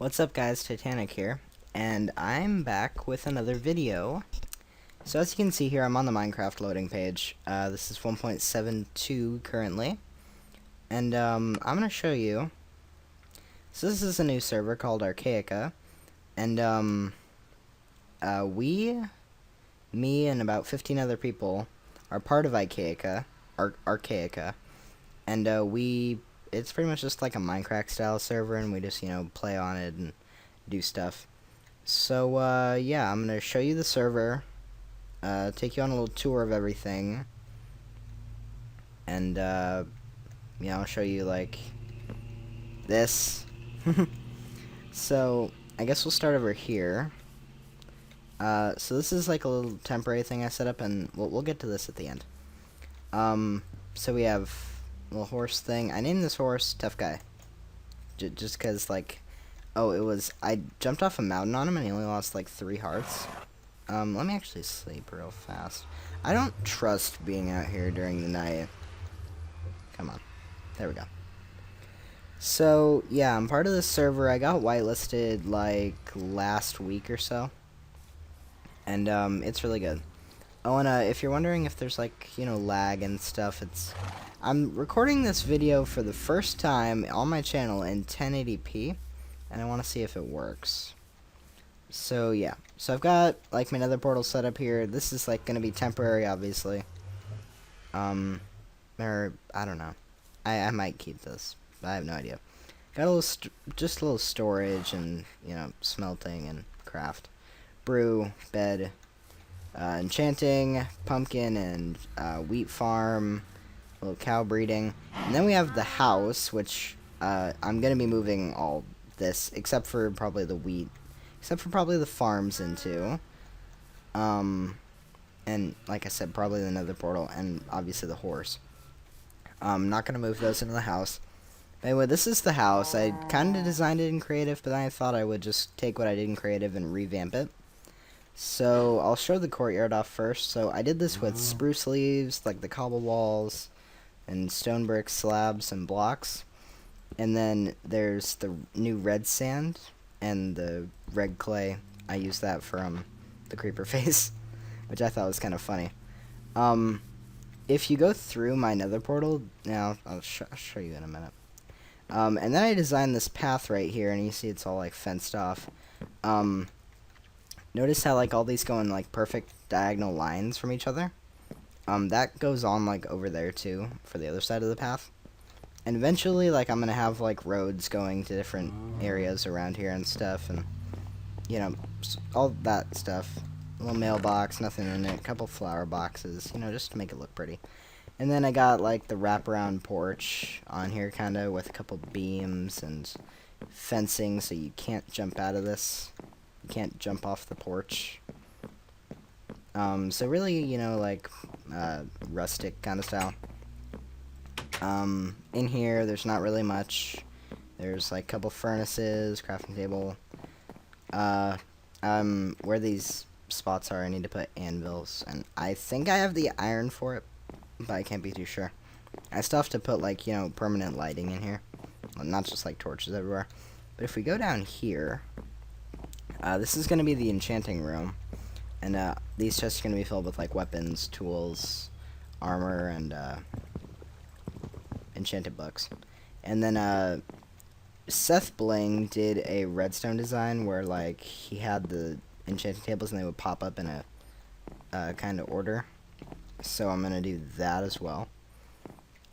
What's up guys, Titanic here, and I'm back with another video. So as you can see here, I'm on the Minecraft loading page. This is 1.72 currently, and I'm going to show you. So this is a new server called Archaica, and me and about 15 other people are part of Archaica, and it's pretty much just like a Minecraft style server, and we just, play on it and do stuff. So, yeah, I'm gonna show you the server, take you on a little tour of everything, and, I'll show you, like, this. So, I guess we'll start over here. So this is like a little temporary thing I set up, and we'll get to this at the end. So we have a little horse thing. I named this horse Tough Guy. Just because, like, I jumped off a mountain on him and he only lost like 3 hearts. Let me actually sleep real fast. I don't trust being out here during the night. Come on. There we go. So, yeah, I'm part of this server. I got whitelisted like last week or so. And, it's really good. Oh, and, if you're wondering if there's, like, lag and stuff, I'm recording this video for the first time on my channel in 1080p, and I want to see if it works. So, yeah. So, I've got, like, my nether portal set up here. This is, like, going to be temporary, obviously. Or, I don't know. I might keep this. I have no idea. Got a little, just a little storage and, smelting and craft. Brew, bed, enchanting, pumpkin, and wheat farm, a little cow breeding. And then we have the house, which I'm going to be moving all this, except for probably the wheat, except for probably the farms into. And like I said, probably the nether portal, and obviously the horse. I'm not going to move those into the house. Anyway, this is the house. I kind of designed it in creative, but then I thought I would just take what I did in creative and revamp it. So, I'll show the courtyard off first. So, I did this with spruce leaves, like the cobble walls, and stone brick slabs and blocks. And then there's the new red sand and the red clay. I used that from the creeper face, which I thought was kind of funny. If you go through my nether portal, now I'll show you in a minute. And then I designed this path right here, and you see it's all like fenced off. Notice how, like, all these go in, like, perfect diagonal lines from each other? That goes on, like, over there, too, for the other side of the path. And eventually, like, I'm gonna have, like, roads going to different areas around here and stuff, and, all that stuff. A little mailbox, nothing in it, a couple flower boxes, just to make it look pretty. And then I got, like, the wraparound porch on here, kinda, with a couple beams and fencing, so you can't jump out of this. Can't jump off the porch. So really, like, rustic kind of style. In here, there's not really much. There's, like, a couple furnaces, crafting table. Where these spots are, I need to put anvils, and I think I have the iron for it, but I can't be too sure. I still have to put, like, permanent lighting in here. Well, not just, like, torches everywhere. But if we go down here, this is going to be the enchanting room, and these chests are going to be filled with, like, weapons, tools, armor, and enchanted books. And then Seth Bling did a redstone design where, like, he had the enchanting tables and they would pop up in a kind of order. So I'm going to do that as well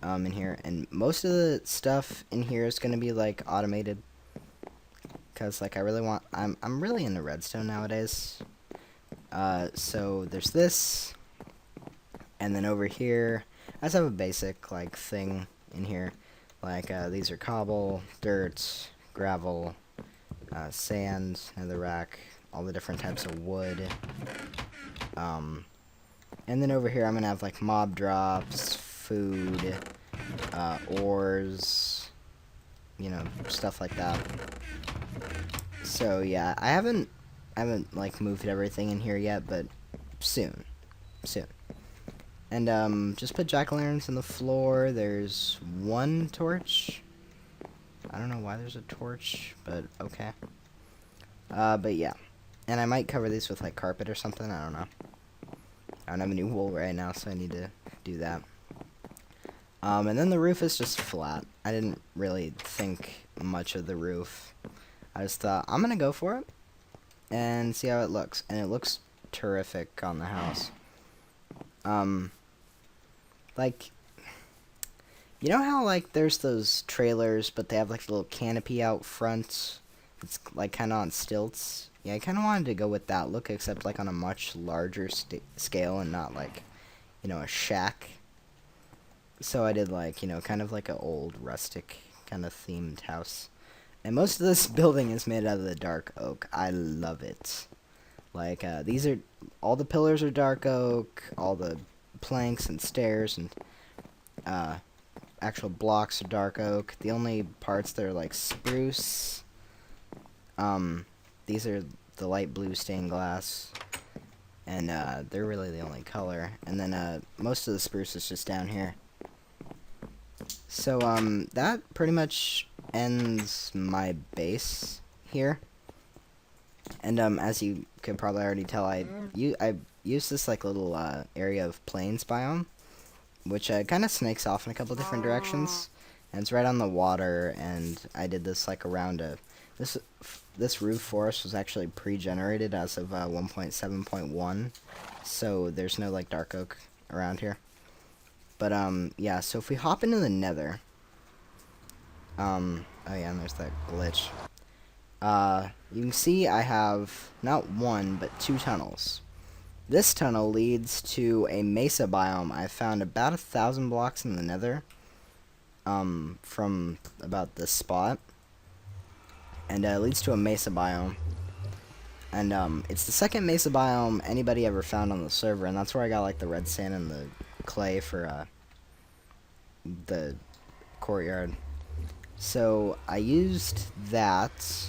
in here. And most of the stuff in here is going to be, like, automated. Because, like, I'm really into redstone nowadays. So there's this, and then over here, I just have a basic, like, thing in here. Like, these are cobble, dirt, gravel, sand, netherrack, all the different types of wood. And then over here, I'm gonna have, like, mob drops, food, ores, stuff like that. So yeah, I haven't like moved everything in here yet, but soon. And just put jack-o'-lanterns on the floor. There's one torch. I don't know why there's a torch, but okay. But yeah. And I might cover these with, like, carpet or something. I don't know. I don't have any wool right now, so I need to do that. And then the roof is just flat. I didn't really think much of the roof. I just thought, I'm gonna go for it and see how it looks. And it looks terrific on the house. Like, you know how, like, there's those trailers, but they have, like, a little canopy out front? It's, like, kind of on stilts. Yeah, I kind of wanted to go with that look, except, like, on a much larger scale and not, like, you know, a shack. So I did, like, you know, kind of like an old rustic kind of themed house. And most of this building is made out of the dark oak. I love it. Like, these are, all the pillars are dark oak, all the planks and stairs and, actual blocks are dark oak. The only parts that are, like, spruce, these are the light blue stained glass. And, they're really the only color. And then, most of the spruce is just down here. So, that pretty much ends my base here. And, as you could probably already tell, I used this, like, little, area of plains biome, which, kind of snakes off in a couple different directions. And it's right on the water, and I did this, like, around this roof forest was actually pre-generated as of, 1.7.1, so there's no, like, dark oak around here. But, yeah, so if we hop into the nether, oh yeah, and there's that glitch. You can see I have not one, but 2 tunnels. This tunnel leads to a mesa biome. I found about 1,000 blocks in the nether, from about this spot. And, it leads to a mesa biome. And, it's the second mesa biome anybody ever found on the server, and that's where I got, like, the red sand and the clay for, the courtyard. So I used that,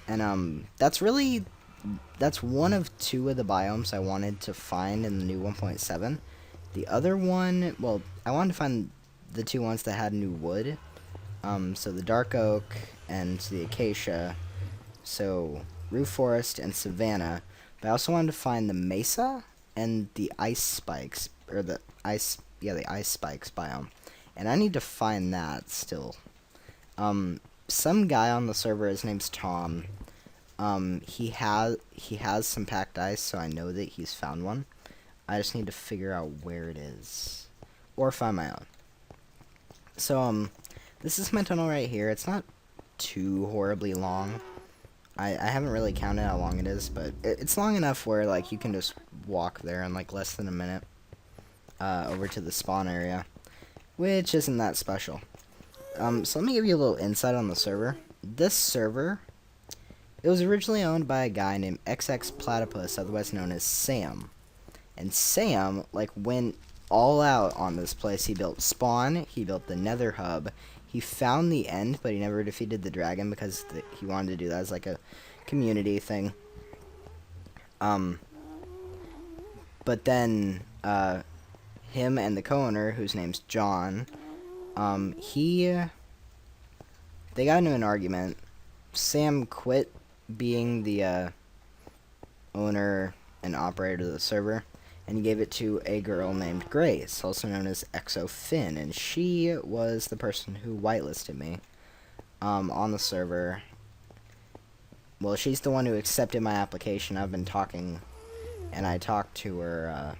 and that's one of 2 of the biomes I wanted to find in the new 1.7. The other one, well, I wanted to find the 2 ones that had new wood, so the dark oak and the acacia, so roof forest and savanna. But I also wanted to find the mesa and the ice spikes, or the ice spikes biome. And I need to find that still. Some guy on the server, his name's Tom. He has some packed ice, so I know that he's found one. I just need to figure out where it is, or find my own. So, this is my tunnel right here. It's not too horribly long. I haven't really counted how long it is, but it's long enough where, like, you can just walk there in, like, less than a minute, over to the spawn area, which isn't that special. So let me give you a little insight on the server. This server, it was originally owned by a guy named XX Platypus, otherwise known as Sam. And Sam, like, went all out on this place. He built spawn, he built the nether hub, he found the end, but he never defeated the dragon because he wanted to do that as, like, a community thing. But then, him and the co-owner, whose name's John, they got into an argument. Sam quit being the, owner and operator of the server, and he gave it to a girl named Grace, also known as ExoFinn, and she was the person who whitelisted me, on the server. Well, she's the one who accepted my application. I've been talking, and I talked to her,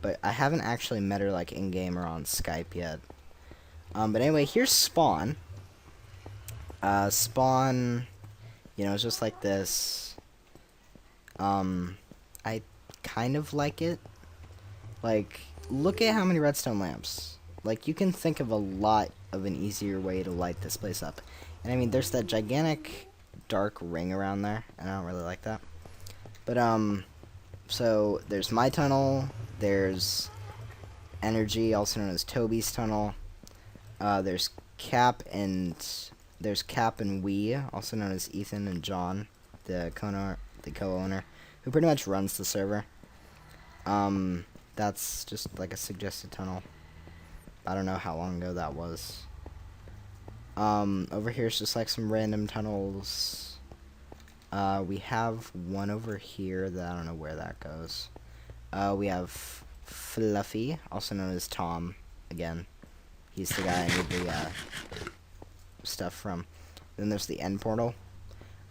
but I haven't actually met her, like, in-game or on Skype yet. But anyway, here's Spawn. Spawn, you know, it's just like this. I kind of like it. Like, look at how many redstone lamps. Like, you can think of a lot of an easier way to light this place up. And I mean, there's that gigantic dark ring around there, and I don't really like that. But, so there's my tunnel, there's Energy, also known as Toby's tunnel. There's Cap and Wee, also known as Ethan and John, the co-owner, who pretty much runs the server. That's just like a suggested tunnel. I don't know how long ago that was. Over here is just like some random tunnels. We have one over here that I don't know where that goes. We have Fluffy, also known as Tom. Again, he's the guy I need the stuff from. Then there's the end portal.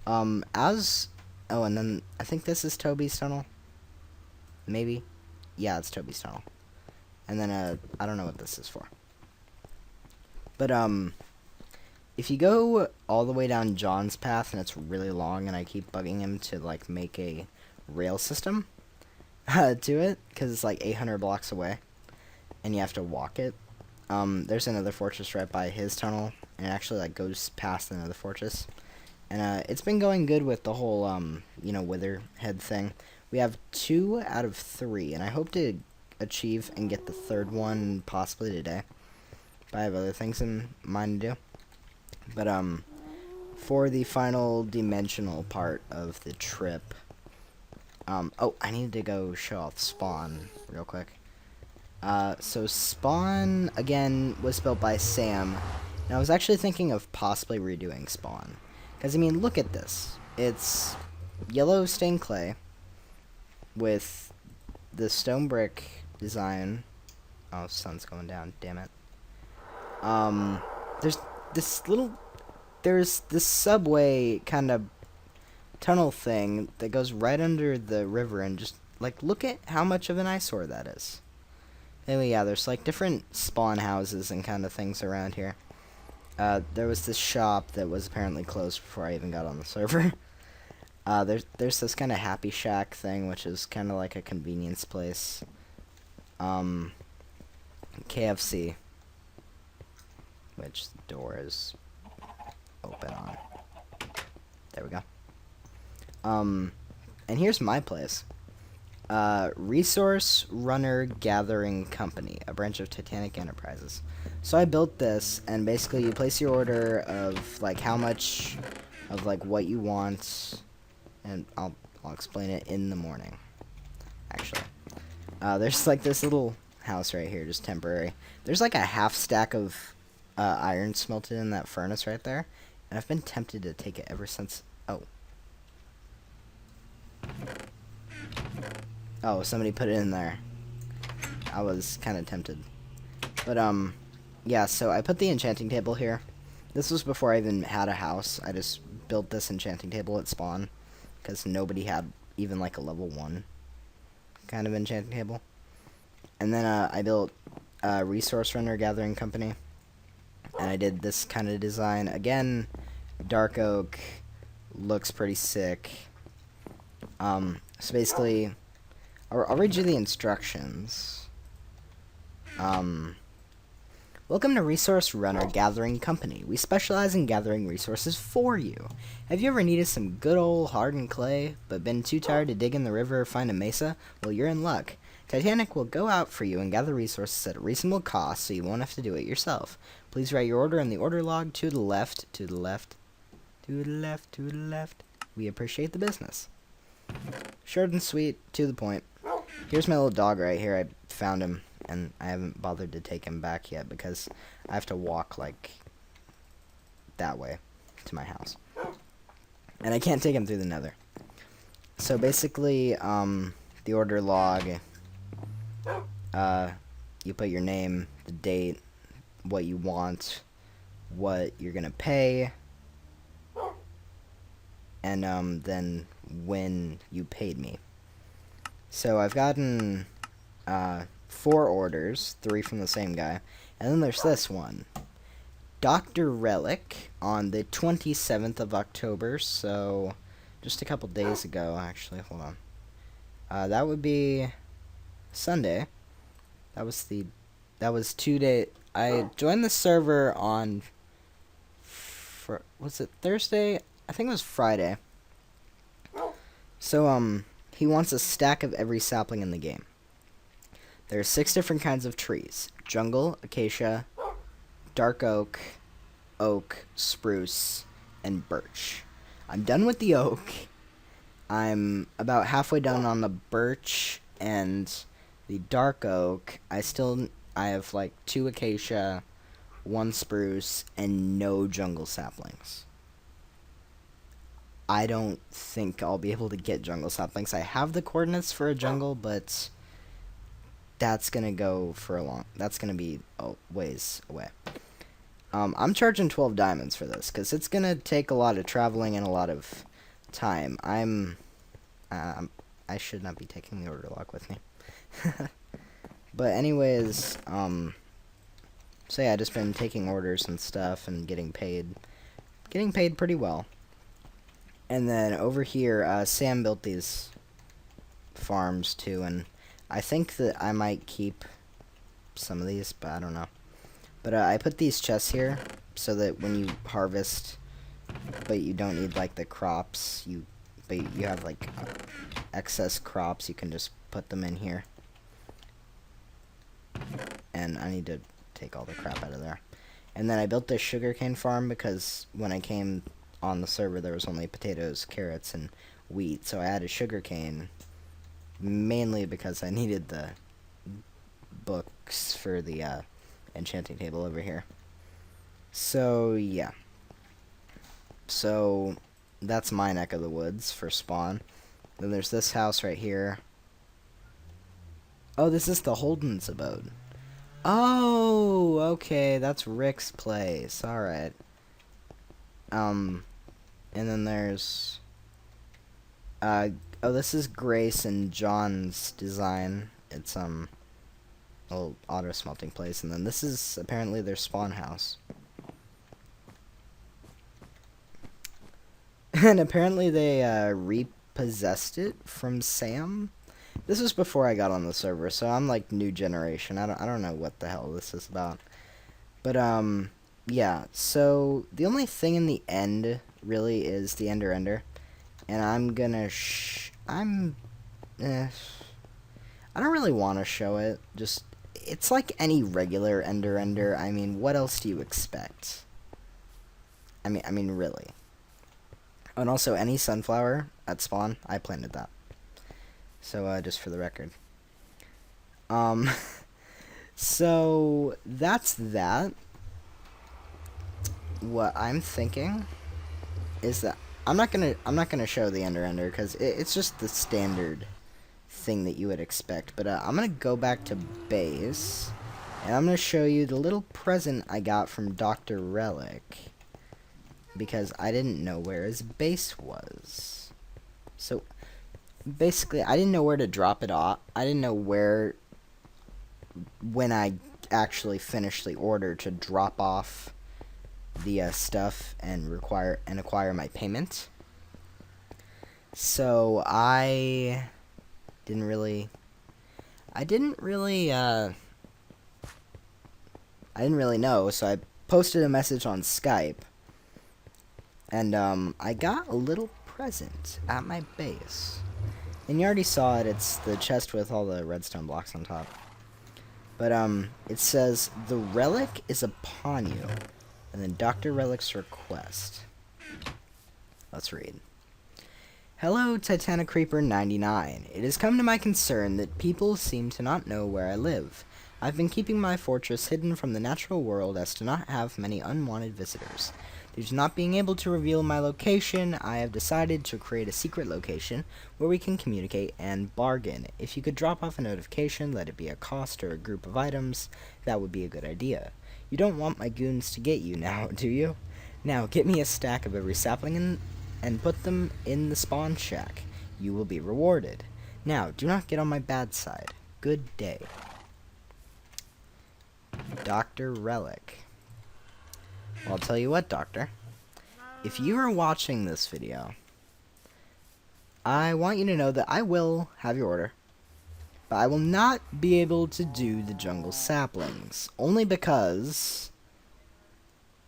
Oh, and then I think this is Toby's tunnel. Maybe, yeah, it's Toby's tunnel. And then I don't know what this is for. But if you go all the way down John's path and it's really long, and I keep bugging him to like make a rail system to it, because it's like 800 blocks away, and you have to walk it. There's another fortress right by his tunnel, and it actually like goes past another fortress. And it's been going good with the whole Witherhead thing. We have 2 out of 3, and I hope to achieve and get the 3rd one possibly today. But I have other things in mind to do. But for the final dimensional part of the trip, oh, I need to go show off Spawn real quick. So Spawn, again, was built by Sam. And I was actually thinking of possibly redoing Spawn. Because, I mean, look at this. It's yellow stained clay with the stone brick design. Oh, sun's going down, damn it. There's this subway kind of tunnel thing that goes right under the river, and just, like, look at how much of an eyesore that is. Anyway, yeah, there's, like, different spawn houses and kind of things around here. There was this shop that was apparently closed before I even got on the server. There's this kind of Happy Shack thing, which is kind of like a convenience place. KFC, which the door is open on. There we go. And here's my place. Resource Runner Gathering Company, a branch of Titanic Enterprises. So I built this, and basically you place your order of like how much of like what you want, and I'll explain it in the morning. Actually, there's like this little house right here, just temporary. There's like a half stack of iron smelted in that furnace right there, and I've been tempted to take it ever since. Oh, somebody put it in there. I was kind of tempted. But, yeah, so I put the enchanting table here. This was before I even had a house. I just built this enchanting table at spawn, because nobody had even, like, a level 1 kind of enchanting table. And then, I built a Resource Runner Gathering Company, and I did this kind of design. Again, dark oak, looks pretty sick. So basically, I'll read you the instructions. Welcome to Resource Runner Gathering Company. We specialize in gathering resources for you. Have you ever needed some good old hardened clay, but been too tired to dig in the river or find a mesa? Well, you're in luck. Titanic will go out for you and gather resources at a reasonable cost, so you won't have to do it yourself. Please write your order in the order log to the left, to the left, to the left, to the left. We appreciate the business. Short and sweet, to the point. Here's my little dog right here. I found him, and I haven't bothered to take him back yet because I have to walk, like, that way to my house. And I can't take him through the Nether. So basically, the order log, you put your name, the date, what you want, what you're gonna pay, and then when you paid me. So I've gotten 4 orders, 3 from the same guy, and then there's this one, Dr. Rellik, on the 27th of October, so just a couple days ago, actually. Hold on. That would be Sunday. That was 2 days. I joined the server on, was it Thursday? I think it was Friday. So, he wants a stack of every sapling in the game. There are 6 different kinds of trees: jungle, acacia, dark oak, oak, spruce, and birch. I'm done with the oak. I'm about halfway done on the birch and the dark oak. I have like 2 acacia, 1 spruce, and no jungle saplings. I don't think I'll be able to get jungle saplings. I have the coordinates for a jungle, but that's gonna go for a long. That's gonna be a ways away. I'm charging 12 diamonds for this because it's gonna take a lot of traveling and a lot of time. I should not be taking the order lock with me. But anyways, so yeah, I just been taking orders and stuff and getting paid pretty well. And then over here, Sam built these farms too, and I think that I might keep some of these, but I don't know. But I put these chests here so that when you harvest, but you don't need like the crops, but you have like excess crops, you can just put them in here. And I need to take all the crap out of there. And then I built this sugarcane farm because when I came on the server there was only potatoes, carrots, and wheat, so I added sugarcane mainly because I needed the books for the enchanting table over here. So yeah, so that's my neck of the woods for spawn. Then there's this house right here. Oh, this is the Holden's abode. Oh, okay, that's Rick's place. Alright. And then there's oh, this is Grace and John's design. It's a little auto smelting place, and then this is apparently their spawn house. And apparently they repossessed it from Sam. This was before I got on the server, so I'm like new generation. I don't know what the hell this is about. But yeah, so the only thing in the end really is the Ender. And I'm gonna I don't really want to show it. Just it's like any regular Ender. I mean, what else do you expect? I mean really. And also any sunflower at spawn, I planted that. So just for the record. So that's that. What I'm thinking is that I'm not gonna show the Ender because it's just the standard thing that you would expect. But I'm gonna go back to base, and I'm gonna show you the little present I got from Dr. Rellik because I didn't know where his base was. So basically, I didn't know where to drop it off. I didn't know where when I actually finished the order to drop off the stuff and acquire my payment. So I didn't really know, so I posted a message on Skype, and I got a little present at my base. And you already saw it, it's the chest with all the redstone blocks on top. But it says, "The relic is upon you." And then Dr. Rellik's request. Let's read. "Hello, Titanic Creeper 99. It has come to my concern that people seem to not know where I live. I've been keeping my fortress hidden from the natural world as to not have many unwanted visitors. Due to not being able to reveal my location, I have decided to create a secret location where we can communicate and bargain. If you could drop off a notification, let it be a cost or a group of items, that would be a good idea. You don't want my goons to get you now, do you? Now, get me a stack of every sapling and put them in the spawn shack. You will be rewarded. Now, do not get on my bad side. Good day." Dr. Rellik. Well, I'll tell you what, Doctor. If you are watching this video, I want you to know that I will have your order, but I will not be able to do the jungle saplings, only because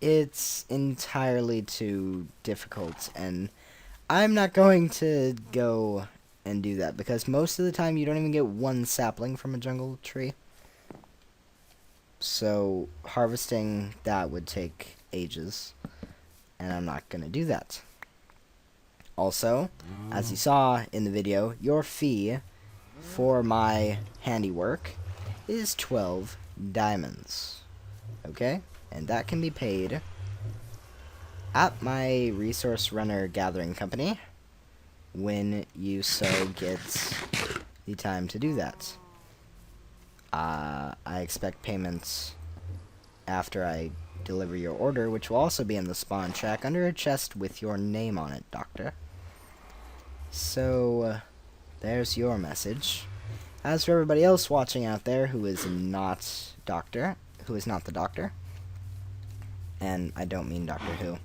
it's entirely too difficult, and I'm not going to go and do that, because most of the time you don't even get one sapling from a jungle tree. So harvesting that would take ages, and I'm not going to do that. Also, as you saw in the video, your fee for my handiwork is 12 diamonds. Okay? and that can be paid at my resource runner gathering company when you so get the time to do that. I expect payments after I deliver your order, which will also be in the spawn shack under a chest with your name on it, Doctor. So, there's your message. As for everybody else watching out there who is not the Doctor, and I don't mean Doctor Who,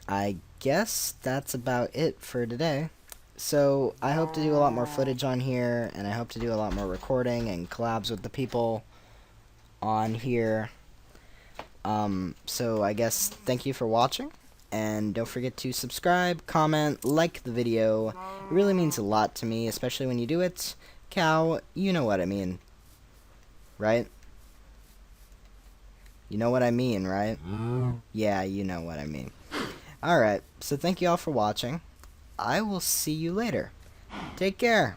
I guess that's about it for today. So, I hope to do a lot more footage on here, and I hope to do a lot more recording and collabs with the people on here. So I guess thank you for watching, and don't forget to subscribe, comment, like the video. It really means a lot to me, especially when you do it. Cow, you know what I mean, right? You know what I mean, right? Yeah, you know what I mean. Alright, so thank you all for watching. I will see you later. Take care.